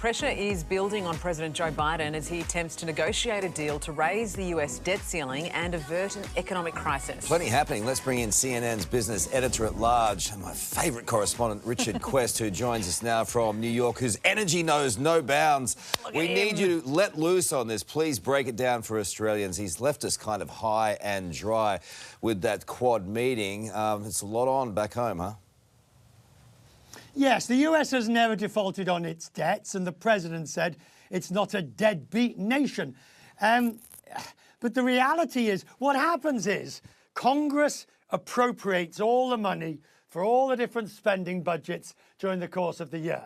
Pressure is building on President Joe Biden as he attempts to negotiate a deal to raise the US debt ceiling and avert an economic crisis. Plenty happening. Let's bring in CNN's business editor-at-large and my favourite correspondent, Richard Quest, who joins us now from New York, whose energy knows no bounds. We need you to let loose on this. Please break it down for Australians. He's left us kind of high and dry with that Quad meeting. It's a lot on back home, huh? Yes, the US has never defaulted on its debts, and the president said it's not a deadbeat nation. But the reality is, what happens is Congress appropriates all the money for all the different spending budgets during the course of the year.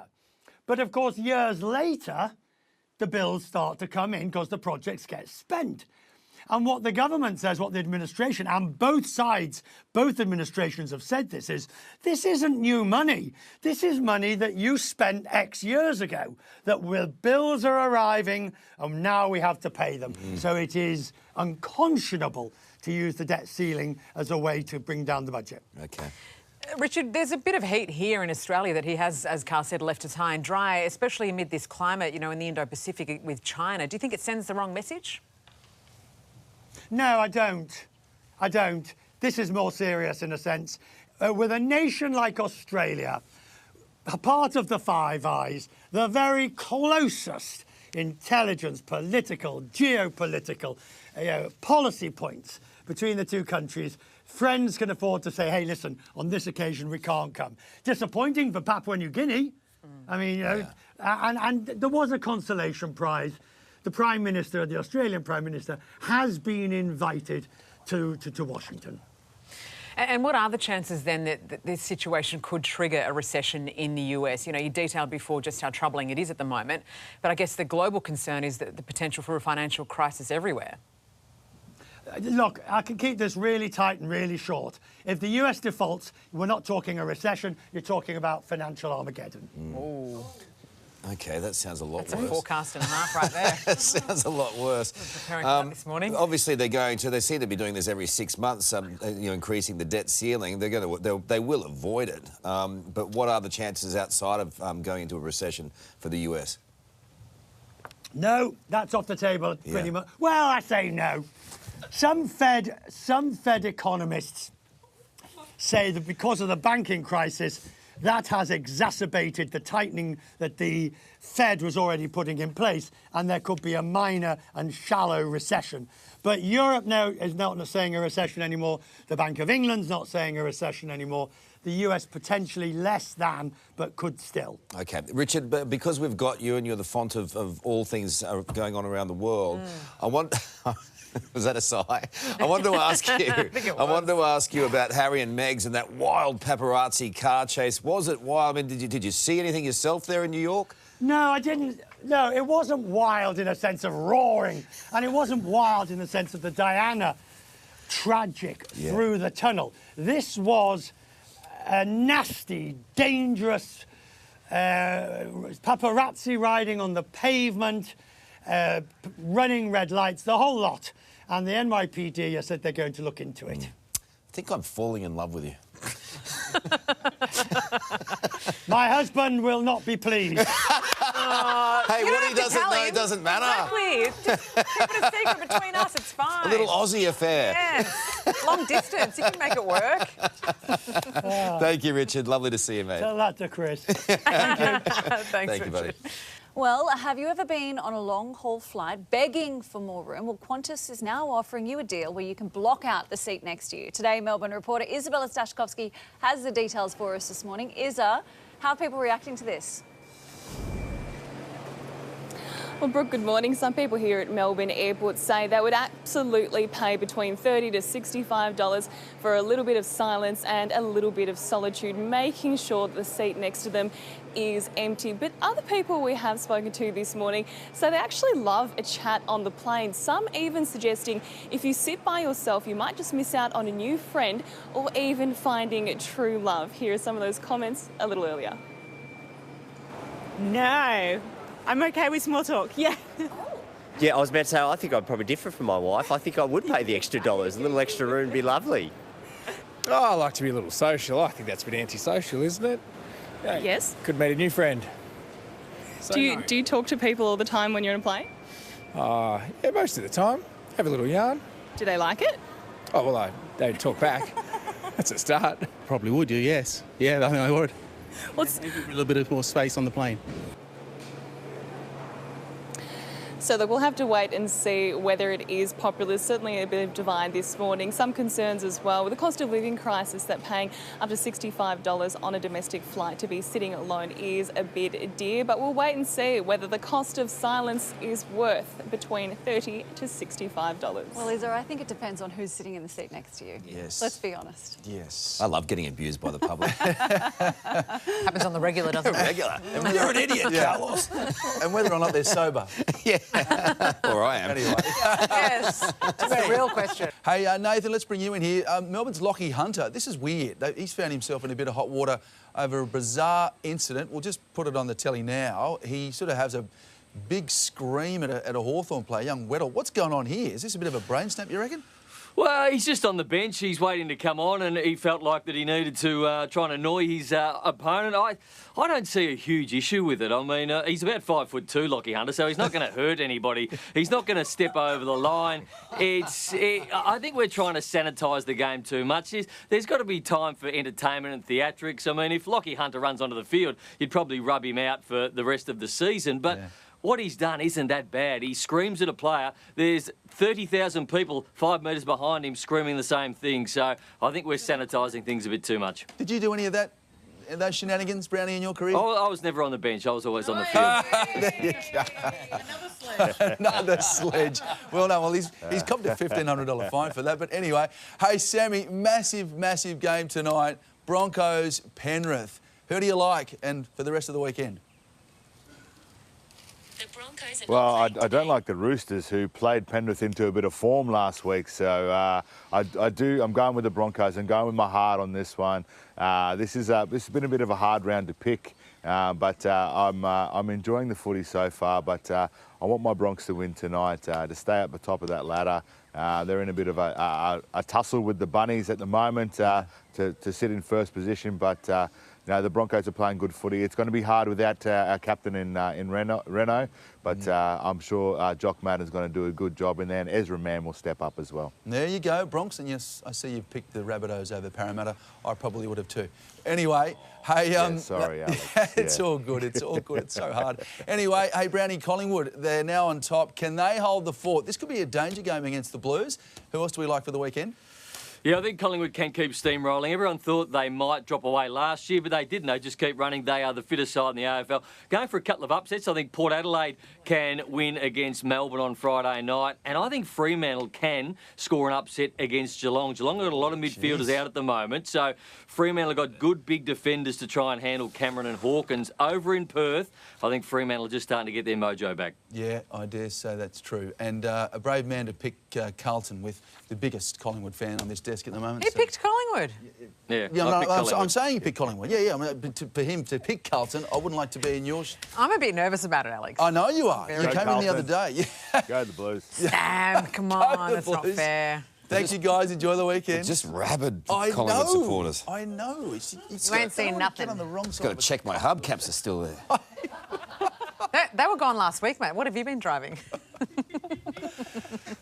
But of course, years later, the bills start to come in because the projects get spent. And what the government says, what the administration, and both sides, both administrations have said this isn't new money. This is money that you spent X years ago, bills are arriving, and now we have to pay them. So it is unconscionable to use the debt ceiling as a way to bring down the budget. OK. Richard, there's a bit of heat here in Australia that he has, as Karl said, left us high and dry, especially amid this climate, you know, in the Indo-Pacific with China. Do you think it sends the wrong message? No, I don't. This is more serious in a sense. With a nation like Australia, a part of the Five Eyes, the very closest intelligence, political, geopolitical, policy points between the two countries, friends can afford to say, hey, listen, on this occasion we can't come. Disappointing for Papua New Guinea. I mean, and there was a consolation prize. The Prime Minister, the Australian Prime Minister, has been invited to Washington. And what are the chances then that this situation could trigger a recession in the US? You know, you detailed before just how troubling it is at the moment, but I guess the global concern is the potential for a financial crisis everywhere. Look, I can keep this really tight and really short. If the US defaults, we're not talking a recession, you're talking about financial Armageddon. Ooh. OK, that sounds a lot worse. That's a forecast and a half right there. That sounds a lot worse. Preparing for that this morning. Obviously, they seem to be doing this every 6 months, increasing the debt ceiling. They will avoid it. But what are the chances outside of going into a recession for the US? No, that's off the table pretty much. Well, I say no. Some Fed economists say that because of the banking crisis, that has exacerbated the tightening that the Fed was already putting in place, and there could be a minor and shallow recession. But Europe now is not saying a recession anymore. The Bank of England's not saying a recession anymore. The US potentially less than, but could still. OK. Richard, but because we've got you and you're the font of all things going on around the world, I want... Was that a sigh? I wanted to ask you. I wanted to ask you about Harry and Meg's and that wild paparazzi car chase. Was it wild? I mean, did you see anything yourself there in New York? No, I didn't. No, it wasn't wild in a sense of roaring, and it wasn't wild in the sense of the Diana tragic through the tunnel. This was a nasty, dangerous paparazzi riding on the pavement. Running red lights, the whole lot. And the NYPD has said they're going to look into it. I think I'm falling in love with you. My husband will not be pleased. Hey, what he doesn't know, it doesn't matter. Exactly. Just keep it a secret between us, it's fine. A little Aussie affair. Yes. Long distance, you can make it work. Thank you, Richard. Lovely to see you, mate. Tell that to Chris. Thank you. Thanks, you, buddy. Well, have you ever been on a long-haul flight begging for more room? Well, Qantas is now offering you a deal where you can block out the seat next to you. Today, Melbourne reporter Isabella Stashkovsky has the details for us this morning. Isa, how are people reacting to this? Well, Brooke, good morning. Some people here at Melbourne Airport say they would absolutely pay between $30 to $65 for a little bit of silence and a little bit of solitude, making sure that the seat next to them is empty. But other people we have spoken to this morning say they actually love a chat on the plane. Some even suggesting if you sit by yourself, you might just miss out on a new friend or even finding true love. Here are some of those comments a little earlier. No. I'm okay with small talk, yeah. Yeah, I was about to say, I think I'd probably differ from my wife. I think I would pay the extra dollars. A little extra room would be lovely. Oh, I like to be a little social. I think that's a bit antisocial, isn't it? Yeah, Yes. Could meet a new friend. So Do no. you talk to people all the time when you're on a plane? Yeah, most of the time. Have a little yarn. Do they like it? Oh, well, they talk back. That's a start. Probably would do, yes. Yeah, I think I would. What's A little bit more space on the plane. So look, we'll have to wait and see whether it is popular. There's certainly a bit of divide this morning. Some concerns as well with the cost of living crisis, that paying up to $65 on a domestic flight to be sitting alone is a bit dear. But we'll wait and see whether the cost of silence is worth between $30 to $65. Well, Lisa, I think it depends on who's sitting in the seat next to you. Yes. Let's be honest. Yes. I love getting abused by the public. Happens on the regular, doesn't it? Regular. You're an idiot, Carlos. And whether or not they're sober. Yeah. Or I am. Anyway. Yes, that's the real question. Hey, Nathan, let's bring you in here. Melbourne's Lachie Hunter. This is weird. He's found himself in a bit of hot water over a bizarre incident. We'll just put it on the telly now. He sort of has a big scream at a Hawthorn player, young Weddle. What's going on here? Is this a bit of a brain snap, you reckon? Well, he's just on the bench. He's waiting to come on, and he felt like that he needed to try and annoy his opponent. I don't see a huge issue with it. I mean, he's about 5'2", Lachie Hunter, so he's not going to hurt anybody. He's not going to step over the line. I think we're trying to sanitise the game too much. There's got to be time for entertainment and theatrics. I mean, if Lachie Hunter runs onto the field, you'd probably rub him out for the rest of the season. But what he's done isn't that bad. He screams at a player. There's 30,000 people 5 metres behind him screaming the same thing. So I think we're sanitising things a bit too much. Did you do any of that, those shenanigans, Brownie, in your career? I was never on the bench. I was always on the field. There you go. Another sledge. Another sledge. Well, no, well, he's copped a $1,500 fine for that. But anyway, hey, Sammy, massive, massive game tonight. Broncos, Penrith. Who do you like? And for the rest of the weekend? Well, I don't like the Roosters, who played Penrith into a bit of form last week. So I'm going with the Broncos. I'm going with my heart on this one. This has been a bit of a hard round to pick, but I'm enjoying the footy so far. But I want my Bronx to win tonight to stay at the top of that ladder. They're in a bit of a tussle with the Bunnies at the moment to sit in first position, but. No, the Broncos are playing good footy. It's going to be hard without our captain in Renault, but I'm sure Jock Madden's going to do a good job in there, and Ezra Mann will step up as well. There you go, Bronx, and yes, I see you've picked the Rabbitohs over Parramatta. I probably would have too. Anyway, hey, sorry, Alex. It's all good. It's all good. It's so hard. Anyway, hey, Brownie, Collingwood, they're now on top. Can they hold the fort? This could be a danger game against the Blues. Who else do we like for the weekend? Yeah, I think Collingwood can keep steamrolling. Everyone thought they might drop away last year, but they didn't. They just keep running. They are the fittest side in the AFL. Going for a couple of upsets. I think Port Adelaide can win against Melbourne on Friday night. And I think Fremantle can score an upset against Geelong. Geelong got a lot of midfielders out at the moment. So Fremantle got good big defenders to try and handle Cameron and Hawkins. Over in Perth, I think Fremantle are just starting to get their mojo back. Yeah, I dare say that's true. And a brave man to pick Carlton, with the biggest Collingwood fan on this desk at the moment. He picked Collingwood. Yeah, I'm saying he picked Collingwood. Yeah. I mean, for him to pick Carlton, I wouldn't like to be in yours. I'm a bit nervous about it, Alex. I know you are. You came Carlton. in the other day. Yeah. Go the Blues. Sam, come on, that's not fair. Thank you, guys. Enjoy the weekend. Just rabid Collingwood supporters. I know. You ain't seen nothing. On the wrong Just got to check my hubcaps are still there. They were gone last week, mate. What have you been driving?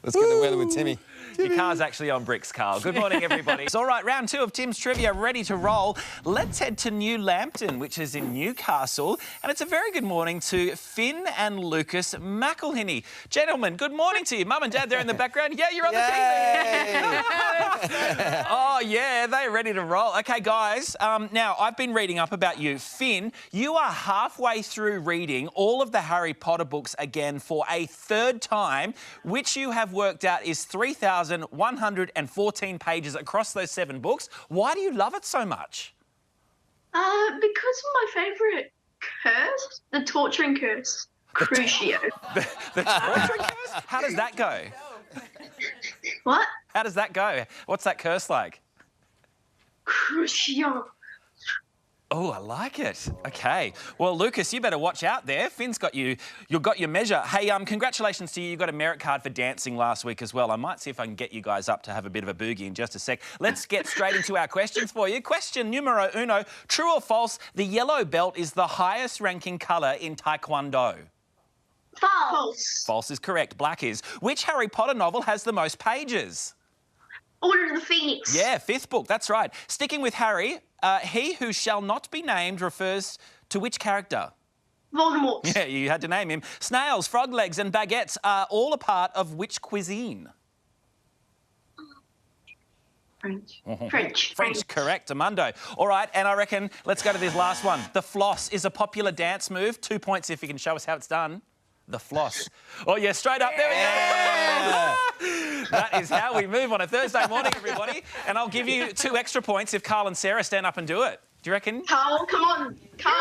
Let's get the weather with Timmy. Your car's actually on bricks, Karl. Good morning, everybody. It's all right, round 2 of Tim's Trivia ready to roll. Let's head to New Lambton, which is in Newcastle. And it's a very good morning to Finn and Lucas McElhinney. Gentlemen, good morning to you. Mum and Dad, they're in the background. Yeah, you're on the TV. Oh, yeah, they're ready to roll. OK, guys, now, I've been reading up about you. Finn, you are halfway through reading all of the Harry Potter books again for a third time, which you have worked out is 3,114 pages across those 7 books. Why do you love it so much? Because of my favourite curse, the torturing curse, Crucio. The torturing curse? How does that go? What? How does that go? What's that curse like? Crucio. Oh, I like it. Okay. Well, Lucas, you better watch out there. Finn's got you. You've got your measure. Hey, congratulations to you. You got a merit card for dancing last week as well. I might see if I can get you guys up to have a bit of a boogie in just a sec. Let's get straight into our questions for you. Question numero uno. True or false, the yellow belt is the highest ranking colour in Taekwondo? False. False is correct. Black is. Which Harry Potter novel has the most pages? Order of the Phoenix. Yeah, 5th book. That's right. Sticking with Harry, he who shall not be named refers to which character? Voldemort. Yeah, you had to name him. Snails, frog legs and baguettes are all a part of which cuisine? French. French, correct, Amundo. All right, and I reckon, let's go to this last one. The floss is a popular dance move. 2 points if you can show us how it's done. The floss. Oh, yeah, straight up. There we go. That is how we move on a Thursday morning, everybody. And I'll give you 2 extra points if Karl and Sarah stand up and do it. Do you reckon? Karl, come on. Karl.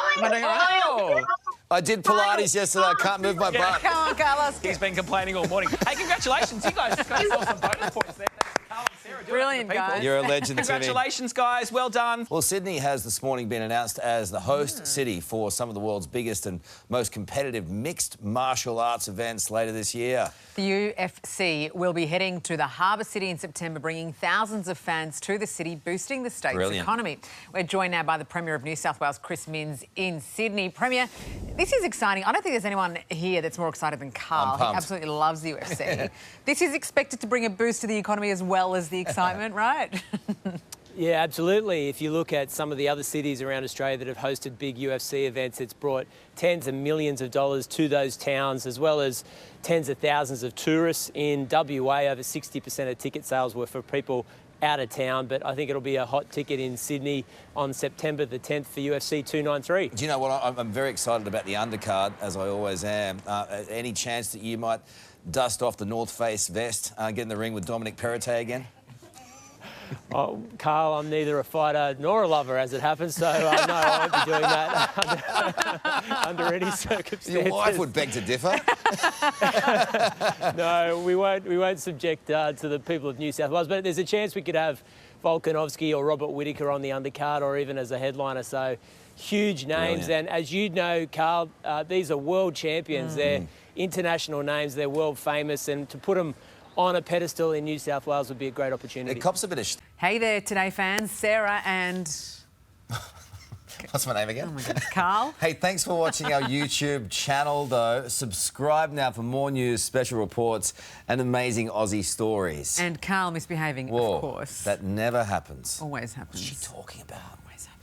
Oh. I did Pilates yesterday. I can't move my butt. Come on, Carlos. He's been complaining all morning. Hey, congratulations. You guys just got yourself some bonus points there. Thanks to Karl and Sarah. Brilliant, guys. You're a legend, Timmy. Congratulations, guys. Well done. Well, Sydney has this morning been announced as the host city for some of the world's biggest and most competitive mixed martial arts events later this year. The UFC will be heading to the Harbour City in September, bringing thousands of fans to the city, boosting the state's economy. We're joined now by the Premier of New South Wales, Chris Minns, in Sydney. Premier, this is exciting. I don't think there's anyone here that's more excited than Karl. He absolutely loves the UFC. This is expected to bring a boost to the economy as well as the excitement, right? Yeah, absolutely. If you look at some of the other cities around Australia that have hosted big UFC events, it's brought tens of millions of dollars to those towns, as well as tens of thousands of tourists. In WA, over 60% of ticket sales were for people out of town, but I think it'll be a hot ticket in Sydney on September the 10th for UFC 293. Do you know what? I'm very excited about the undercard, as I always am. Any chance that you might dust off the North Face vest, get in the ring with Dominic Perrottet again? Oh, Karl, I'm neither a fighter nor a lover, as it happens, so no, I won't be doing that under any circumstances. Your wife would beg to differ. No, we won't subject to the people of New South Wales, but there's a chance we could have Volkanovski or Robert Whittaker on the undercard, or even as a headliner. So huge names. Brilliant. And as you know, Karl, these are world champions. They're international names. They're world famous, and to put them on a pedestal in New South Wales would be a great opportunity. It cops a bit of... Hey there, Today fans. Sarah and... What's my name again? Oh, my goodness. Karl. Hey, thanks for watching our YouTube channel, though. Subscribe now for more news, special reports and amazing Aussie stories. And Karl misbehaving, Whoa, of course. that never happens. Always happens. What's she talking about? Always happens.